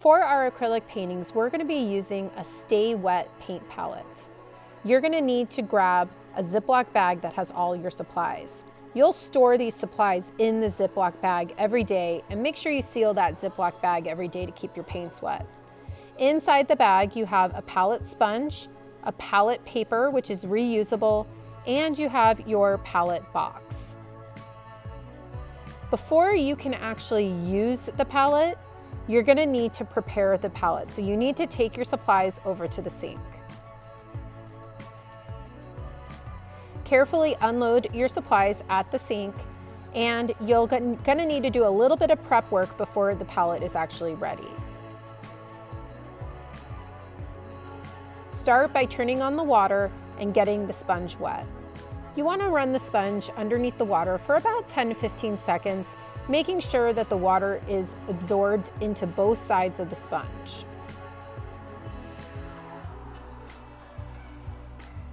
For our acrylic paintings, we're going to be using a Stay Wet paint palette. You're going to need to grab a Ziploc bag that has all your supplies. You'll store these supplies in the Ziploc bag every day, and make sure you seal that Ziploc bag every day to keep your paints wet. Inside the bag, you have a palette sponge, a palette paper, which is reusable, and you have your palette box. Before you can actually use the palette, you're going to need to prepare the palette. So you need to take your supplies over to the sink. Carefully unload your supplies at the sink, and you're going to need to do a little bit of prep work before the palette is actually ready. Start by turning on the water and getting the sponge wet. You want to run the sponge underneath the water for about 10 to 15 seconds, making sure that the water is absorbed into both sides of the sponge.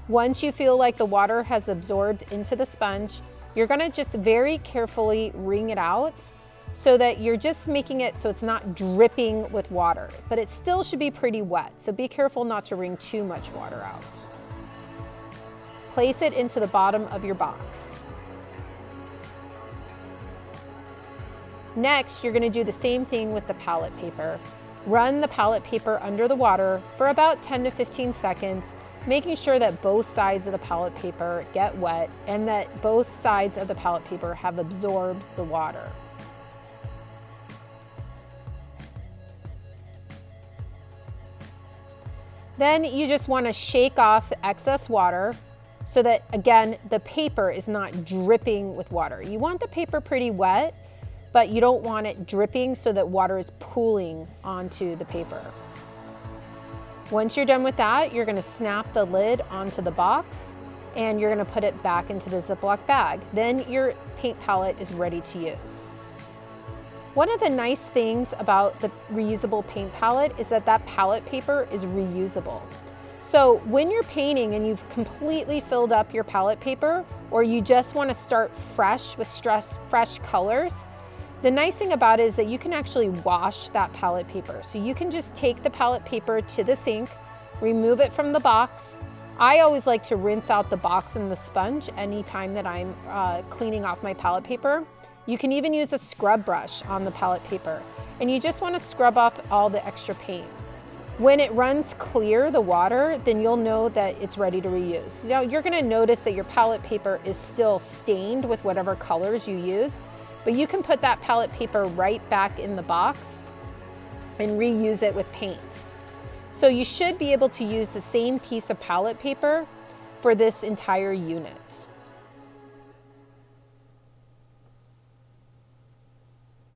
Once you feel like the water has absorbed into the sponge, you're going to just very carefully wring it out so that you're just making it so it's not dripping with water, but it still should be pretty wet. So be careful not to wring too much water out. Place it into the bottom of your box. Next, you're going to do the same thing with the palette paper. Run the palette paper under the water for about 10 to 15 seconds, making sure that both sides of the palette paper get wet and that both sides of the palette paper have absorbed the water. Then you just want to shake off excess water so that, again, the paper is not dripping with water. You want the paper pretty wet, but you don't want it dripping so that water is pooling onto the paper. Once you're done with that, you're going to snap the lid onto the box and you're going to put it back into the Ziploc bag. Then your paint palette is ready to use. One of the nice things about the reusable paint palette is that that palette paper is reusable. So when you're painting and you've completely filled up your palette paper, or you just want to start fresh with fresh colors, the nice thing about it is that you can actually wash that palette paper. So you can just take the palette paper to the sink, remove it from the box. I always like to rinse out the box and the sponge anytime that I'm cleaning off my palette paper. You can even use a scrub brush on the palette paper, and you just want to scrub off all the extra paint. When it runs clear, the water, then you'll know that it's ready to reuse. Now you're going to notice that your palette paper is still stained with whatever colors you used, but you can put that palette paper right back in the box and reuse it with paint. So you should be able to use the same piece of palette paper for this entire unit.